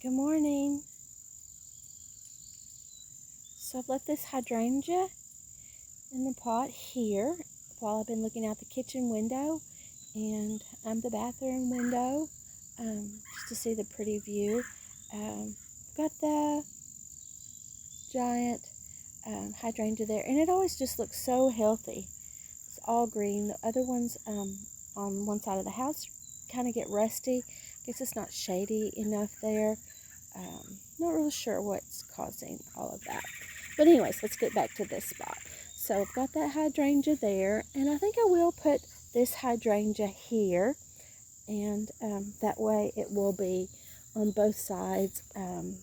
Good morning. So I've left this hydrangea in the pot here while I've been looking out the kitchen window and the bathroom window just to see the pretty view. Got the giant hydrangea there, and it always just looks so healthy. It's all green. The other ones on one side of the house kind of get rusty. Guess it's not shady enough there. Not really sure what's causing all of that. But anyways, let's get back to this spot. So I've got that hydrangea there, and I think I will put this hydrangea here, and that way it will be on both sides and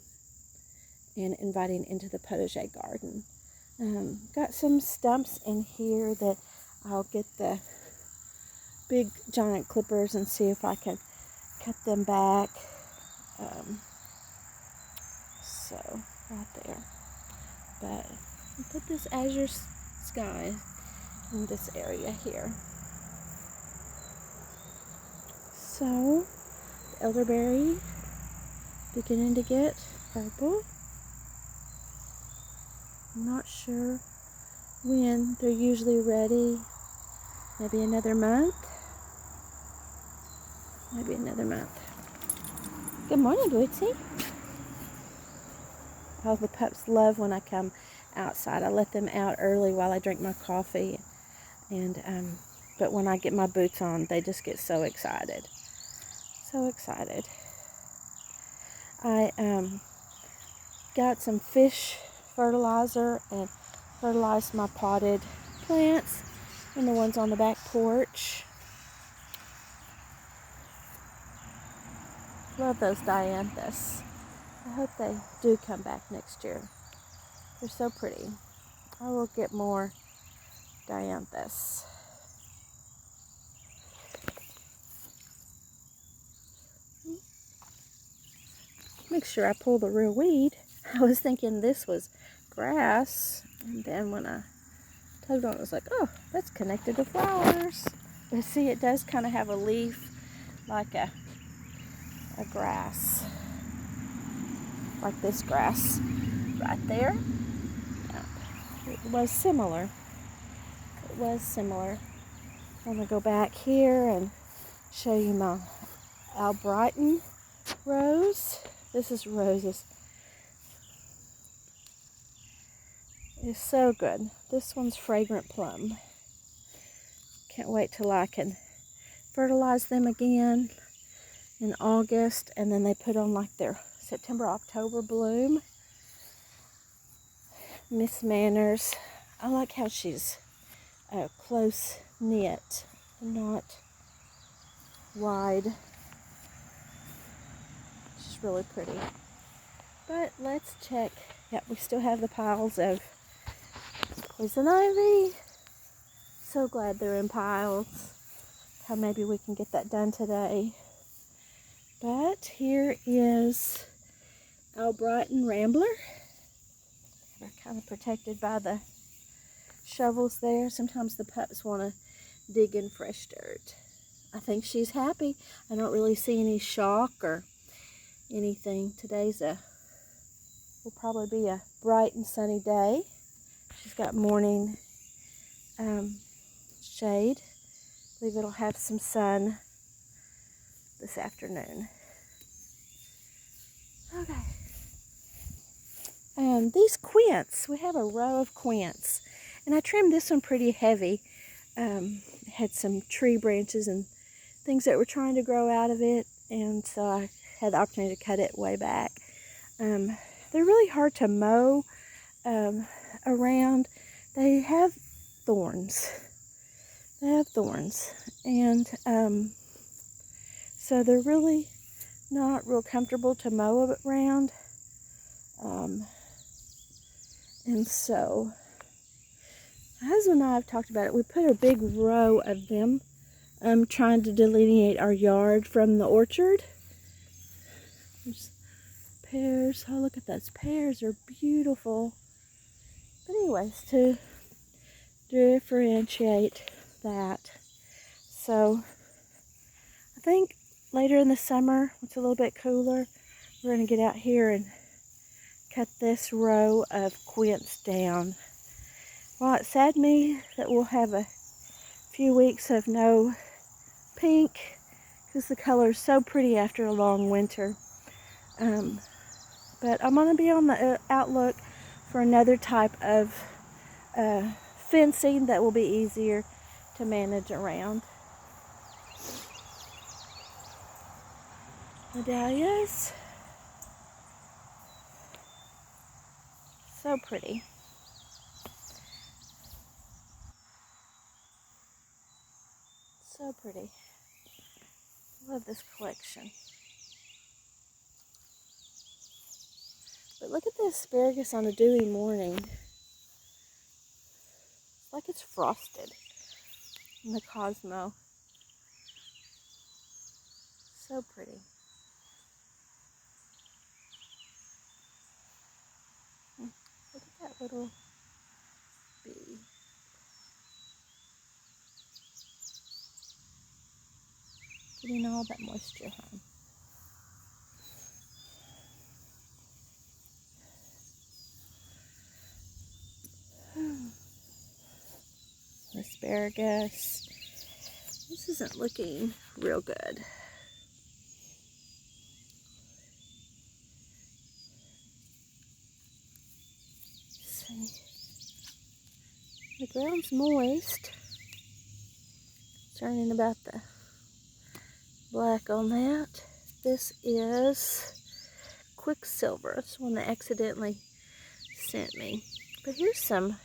inviting into the potager garden. Got some stumps in here that I'll get the big giant clippers and see if I can cut them back. So right there. But I'll put this azure sky in this area here. So the elderberry beginning to get purple. I'm not sure when they're usually ready. Maybe another month. Maybe another month. Good morning, Bootsy. Oh, the pups love when I come outside. I let them out early while I drink my coffee, and but when I get my boots on, they just get so excited. So excited. I got some fish fertilizer and fertilized my potted plants and the ones on the back porch. Love those dianthus. I hope they do come back next year. They're so pretty. I will get more dianthus. Make sure I pull the real weed. I was thinking this was grass, and then when I tugged on it, I was like, oh, that's connected to flowers. But see, it does kind of have a leaf like a grass. Like this grass right there. Yeah. It was similar. It was similar. I'm going to go back here and show you my Albrighton rose. This is roses. It's so good. This one's fragrant plum. Can't wait till I can fertilize them again in August, and then they put on like their September, October bloom. Miss Manners, I like how she's close knit, not wide. She's really pretty. But let's check. Yep, we still have the piles of poison ivy. So glad they're in piles. How maybe we can get that done today. But here is Albrighton Rambler. They're kind of protected by the shovels there. Sometimes the pups want to dig in fresh dirt. I think she's happy. I don't really see any shock or anything. Will probably be a bright and sunny day. She's got morning shade. I believe it'll have some sun this afternoon. Okay. These quince, we have a row of quince, and I trimmed this one pretty heavy. It had some tree branches and things that were trying to grow out of it, and so I had the opportunity to cut it way back. They're really hard to mow around. They have thorns. And so they're really not real comfortable to mow around. And so my husband and I have talked about it. We put a big row of them, trying to delineate our yard from the orchard. There's pears. Oh, look at those pears. They're beautiful. But anyways, to differentiate that. So I think later in the summer, when it's a little bit cooler, we're going to get out here and cut this row of quince down. While it saddened me that we'll have a few weeks of no pink, because the color is so pretty after a long winter. But I'm going to be on the outlook for another type of fencing that will be easier to manage around. The dahlias, so pretty. So pretty. Love this collection. But look at the asparagus on a dewy morning. It's like it's frosted in the Cosmo. So pretty. Look at that little bee. Getting all that moisture home. Asparagus. This isn't looking real good. See. The ground's moist. Concerning about the black on that. This is Quicksilver. It's one that accidentally sent me. But here's some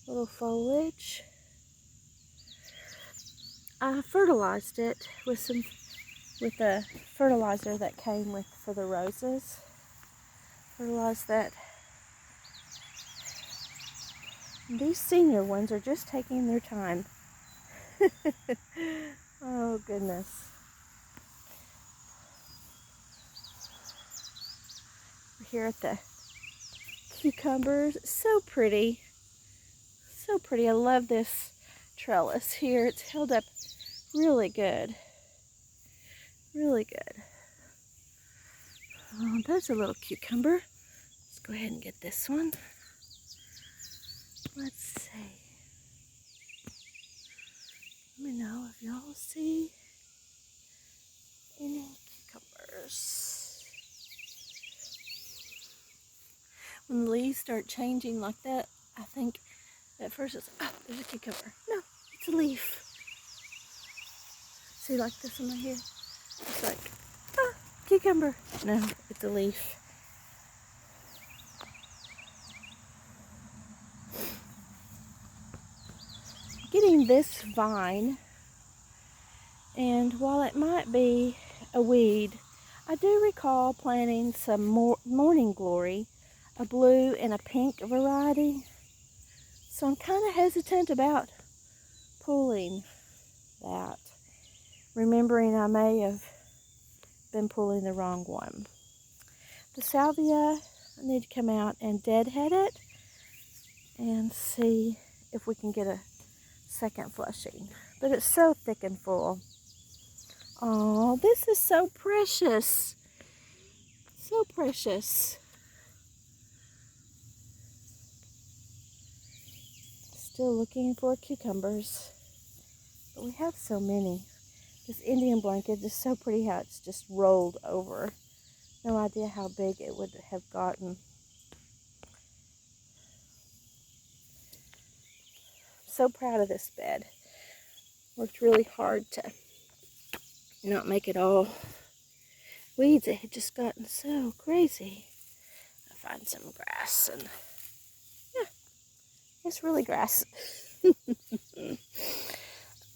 little foliage. I fertilized it with a fertilizer that came with for the roses. Fertilized that. And these senior ones are just taking their time. Oh goodness. We're here at the cucumbers. So pretty. So pretty. I love this trellis here. It's held up really good. Really good. Oh, there's a little cucumber. Let's go ahead and get this one. Let's see. Let me know if y'all see any cucumbers. When the leaves start changing like that, I think at first it's, oh, there's a cucumber. No, it's a leaf. See, like this one right here? It's like, ah, cucumber. No, it's a leaf. Getting this vine, and while it might be a weed, I do recall planting some morning glory, a blue and a pink variety. So I'm kind of hesitant about pulling that, remembering I may have been pulling the wrong one. The salvia, I need to come out and deadhead it and see if we can get a second flushing. But it's so thick and full. Oh, this is so precious. So precious. Still looking for cucumbers. But we have so many. This Indian blanket is so pretty how it's just rolled over. No idea how big it would have gotten. So proud of this bed. Worked really hard to not make it all weeds. It had just gotten so crazy. I find some grass, and yeah, it's really grass.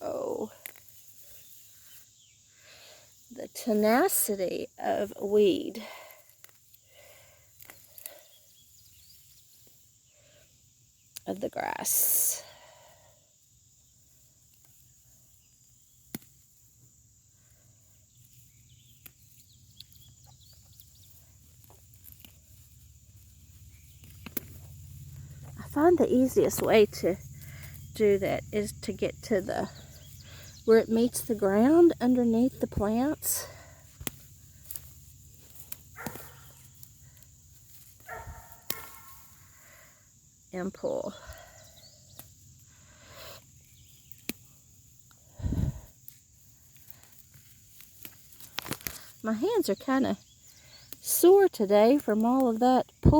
Oh, the tenacity of weed. Of the grass. I find the easiest way to do that is to get to the where it meets the ground underneath the plants. and pull. My hands are kind of sore today from all of that pull.